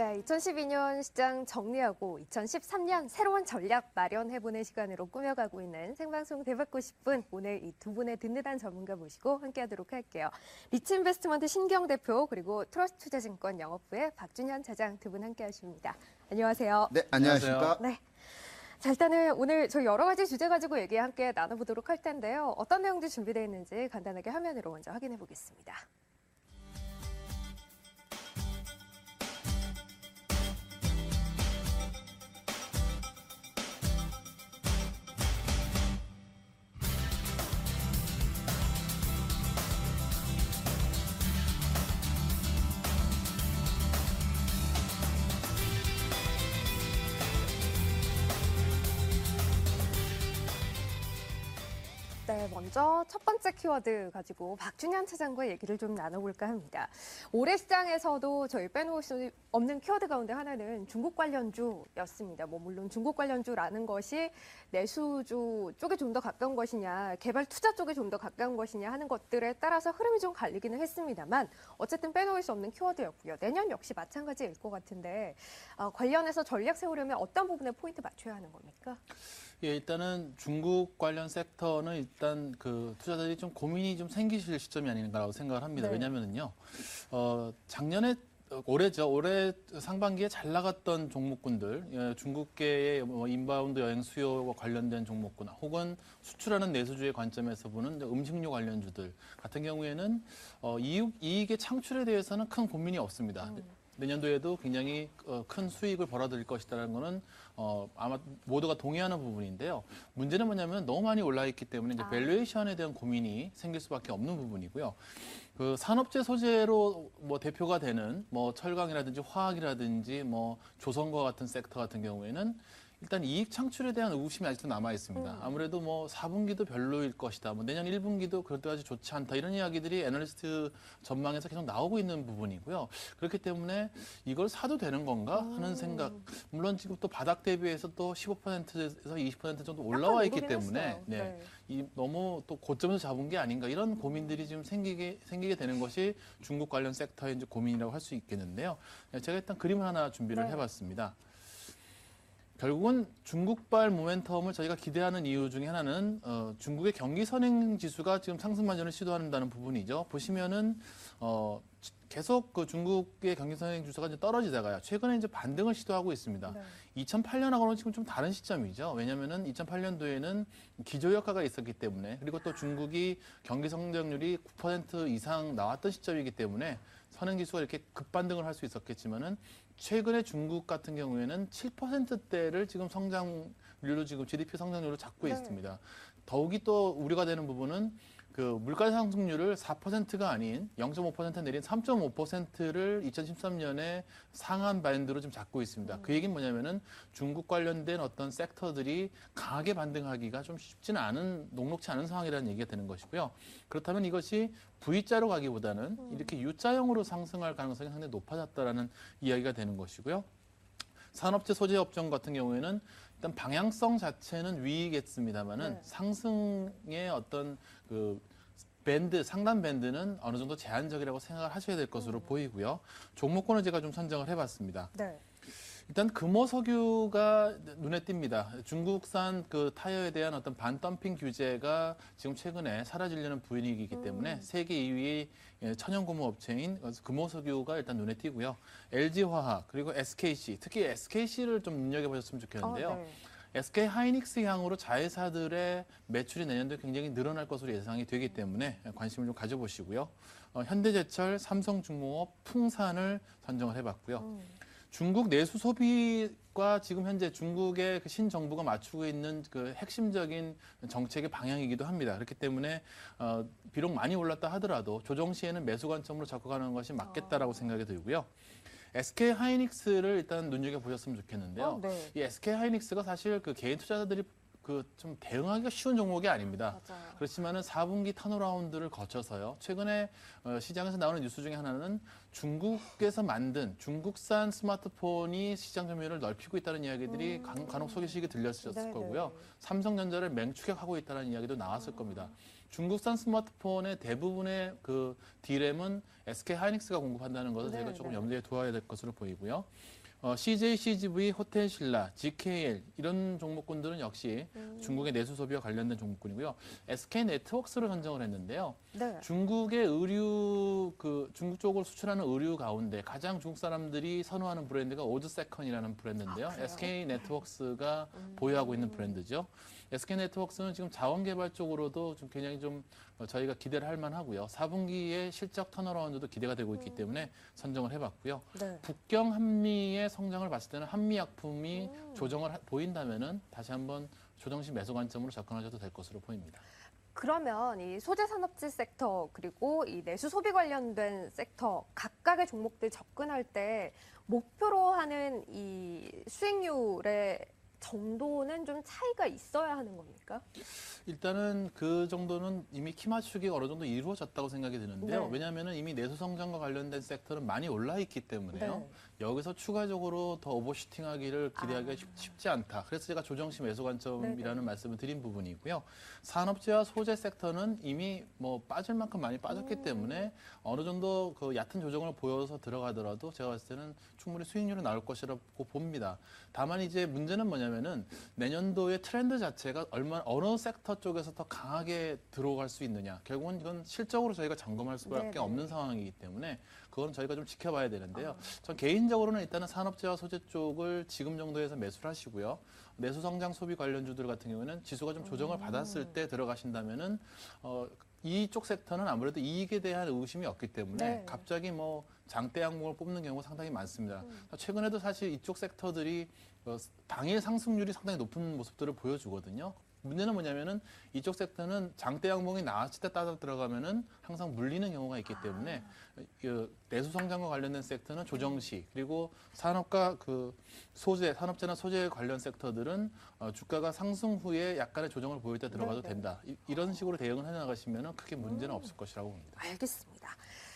네, 2012년 시장 정리하고 2013년 새로운 전략 마련해보는 시간으로 꾸며가고 있는 생방송 대받고 싶은 오늘 이 두 분의 든든한 전문가 모시고 함께하도록 할게요. 리츠인베스트먼트 신경 대표 그리고 트러스트투자증권 영업부의 박준현 차장 두 분 함께하십니다. 안녕하세요. 네, 안녕하십니까? 네. 자, 일단은 오늘 저희 여러 가지 주제 가지고 얘기 함께 나눠보도록 할 텐데요. 어떤 내용들이 준비되어 있는지 간단하게 화면으로 먼저 확인해 보겠습니다. 네, 먼저 첫 번째 키워드 가지고 박준현 차장과 얘기를 좀 나눠볼까 합니다. 올해 시장에서도 저희 빼놓을 수 없는 키워드 가운데 하나는 중국 관련주였습니다. 물론 중국 관련주라는 것이 내수주 쪽에 좀 더 가까운 것이냐, 개발 투자 쪽에 좀 더 가까운 것이냐 하는 것들에 따라서 흐름이 좀 갈리기는 했습니다만 어쨌든 빼놓을 수 없는 키워드였고요. 내년 역시 마찬가지일 것 같은데 관련해서 전략 세우려면 어떤 부분에 포인트 맞춰야 하는 겁니까? 예, 일단은 중국 관련 섹터는 일단 그 투자자들이 좀 고민이 좀 생기실 시점이 아닌가라고 생각을 합니다. 네. 왜냐면은요, 작년에 올해 상반기에 잘 나갔던 종목군들, 예, 중국계의 인바운드 여행 수요와 관련된 종목군, 혹은 수출하는 내수주의 관점에서 보는 음식료 관련주들 같은 경우에는 이익의 창출에 대해서는 큰 고민이 없습니다. 내년도에도 굉장히 큰 수익을 벌어들일 것이라는 거는 아마 모두가 동의하는 부분인데요. 문제는 뭐냐면 너무 많이 올라 있기 때문에 이제 밸류에이션에 대한 고민이 생길 수밖에 없는 부분이고요. 그 산업재 소재로 대표가 되는 철강이라든지 화학이라든지 조선과 같은 섹터 같은 경우에는 일단 이익 창출에 대한 의구심이 아직도 남아 있습니다. 아무래도 4분기도 별로일 것이다. 내년 1분기도 그렇게까지 좋지 않다. 이런 이야기들이 애널리스트 전망에서 계속 나오고 있는 부분이고요. 그렇기 때문에 이걸 사도 되는 건가 하는 생각. 물론 지금 또 바닥 대비해서 또 15%에서 20% 정도 올라와 있기 때문에 너무 또 고점에서 잡은 게 아닌가 이런 고민들이 지금 생기게 되는 것이 중국 관련 섹터의 이제 고민이라고 할 수 있겠는데요. 제가 일단 그림을 하나 준비를 해봤습니다. 결국은 중국발 모멘텀을 저희가 기대하는 이유 중에 하나는 중국의 경기 선행 지수가 지금 상승 반전을 시도한다는 부분이죠. 보시면은 계속 그 중국의 경기 선행 지수가 이제 떨어지다가요. 최근에 이제 반등을 시도하고 있습니다. 네. 2008년하고는 지금 좀 다른 시점이죠. 왜냐면은 2008년도에는 기저효과가 있었기 때문에 그리고 또 중국이 경기 성장률이 9% 이상 나왔던 시점이기 때문에 선행 지수가 이렇게 급반등을 할 수 있었겠지만은 최근에 중국 같은 경우에는 7%대를 지금 성장률로 지금 GDP 성장률로 잡고 있습니다. 더욱이 또 우려가 되는 부분은 그 물가 상승률을 4%가 아닌 0.5% 내린 3.5%를 2013년에 상한 바인드로 좀 잡고 있습니다. 그 얘기는 뭐냐면은 중국 관련된 어떤 섹터들이 강하게 반등하기가 좀 쉽지는 않은, 녹록치 않은 상황이라는 얘기가 되는 것이고요. 그렇다면 이것이 V자로 가기보다는 이렇게 U자형으로 상승할 가능성이 상당히 높아졌다라는 이야기가 되는 것이고요. 산업재 소재 업종 같은 경우에는 일단 방향성 자체는 위이겠습니다만은 상승의 어떤 그 상단 밴드는 어느 정도 제한적이라고 생각을 하셔야 될 것으로 보이고요. 종목군을 제가 좀 선정을 해봤습니다. 네. 일단 금호석유가 눈에 띕니다. 중국산 그 타이어에 대한 어떤 반덤핑 규제가 지금 최근에 사라지려는 분위기이기 때문에 세계 2위 천연고무 업체인 금호석유가 일단 눈에 띄고요. LG화학 그리고 SKC, 특히 SKC를 좀 눈여겨보셨으면 좋겠는데요. SK 하이닉스 향으로 자회사들의 매출이 내년도에 굉장히 늘어날 것으로 예상이 되기 때문에 관심을 좀 가져보시고요. 현대제철, 삼성중공업, 풍산을 선정을 해봤고요. 중국 내수 소비가 지금 현재 중국의 그 신정부가 맞추고 있는 그 핵심적인 정책의 방향이기도 합니다. 그렇기 때문에 비록 많이 올랐다 하더라도 조정 시에는 매수 관점으로 잡고 가는 것이 맞겠다라고 생각이 들고요. SK 하이닉스를 일단 눈여겨보셨으면 좋겠는데요. 이 SK 하이닉스가 사실 그 개인 투자자들이 그 좀 대응하기가 쉬운 종목이 아닙니다. 맞아요. 그렇지만은 4분기 턴어라운드를 거쳐서요. 최근에 시장에서 나오는 뉴스 중에 하나는 중국에서 만든 중국산 스마트폰이 시장 점유율을 넓히고 있다는 이야기들이 간혹 소개식이 들렸을 거고요. 삼성전자를 맹추격하고 있다는 이야기도 나왔을 겁니다. 중국산 스마트폰의 대부분의 그 D램은 SK 하이닉스가 공급한다는 것을 네, 저희가 조금 네. 염두에 두어야 될 것으로 보이고요. CJ, CGV, 호텔신라, GKL 이런 종목군들은 역시 중국의 내수 소비와 관련된 종목군이고요. SK 네트워크스를 선정을 했는데요. 네. 중국의 의류 중국 쪽으로 수출하는 의류 가운데 가장 중국 사람들이 선호하는 브랜드가 오드세컨이라는 브랜드인데요. 그래요? SK 네트워크스가 보유하고 있는 브랜드죠. SK 네트워크스는 지금 자원 개발 쪽으로도 좀 굉장히 좀 저희가 기대를 할 만하고요. 4분기에 실적 턴어라운드도 기대가 되고 있기 때문에 선정을 해봤고요. 네. 북경 한미의 성장을 봤을 때는 한미 약품이 조정을 보인다면은 다시 한번 조정식 매수 관점으로 접근하셔도 될 것으로 보입니다. 그러면 이 소재 산업재 섹터 그리고 이 내수 소비 관련된 섹터 각각의 종목들 접근할 때 목표로 하는 이 수익률의 정도는 좀 차이가 있어야 하는 겁니까? 일단은 그 정도는 이미 키 맞추기가 어느 정도 이루어졌다고 생각이 드는데요. 네. 왜냐하면 이미 내수 성장과 관련된 섹터는 많이 올라 있기 때문에요. 네. 여기서 추가적으로 더 오버슈팅하기를 기대하기가 아. 쉽지 않다. 그래서 제가 조정시 매수 관점이라는 네네. 말씀을 드린 부분이고요. 산업재와 소재 섹터는 이미 뭐 빠질 만큼 많이 빠졌기 때문에 어느 정도 그 얕은 조정을 보여서 들어가더라도 제가 봤을 때는 충분히 수익률이 나올 것이라고 봅니다. 다만 이제 문제는 뭐냐면은 내년도의 트렌드 자체가 어느 섹터 쪽에서 더 강하게 들어갈 수 있느냐. 결국은 이건 실적으로 저희가 점검할 수밖에 네네. 없는 상황이기 때문에 그건 저희가 좀 지켜봐야 되는데요. 전 개인적으로는 일단은 산업재와 소재 쪽을 지금 정도에서 매수를 하시고요. 내수 성장 소비 관련주들 같은 경우에는 지수가 좀 조정을 받았을 때 들어가신다면은 이쪽 섹터는 아무래도 이익에 대한 의심이 없기 때문에 네. 갑자기 뭐 장대 항목을 뽑는 경우가 상당히 많습니다. 최근에도 사실 이쪽 섹터들이 당일 상승률이 상당히 높은 모습들을 보여주거든요. 문제는 뭐냐면은 이쪽 섹터는 장대 양봉이 나왔을 때 따라 들어가면은 항상 물리는 경우가 있기 때문에 내수 성장과 관련된 섹터는 조정시 그리고 산업과 산업재나 소재 관련 섹터들은 주가가 상승 후에 약간의 조정을 보일 때 들어가도 네네. 된다. 이런 식으로 대응을 해나가시면은 크게 문제는 없을 것이라고 봅니다. 알겠습니다.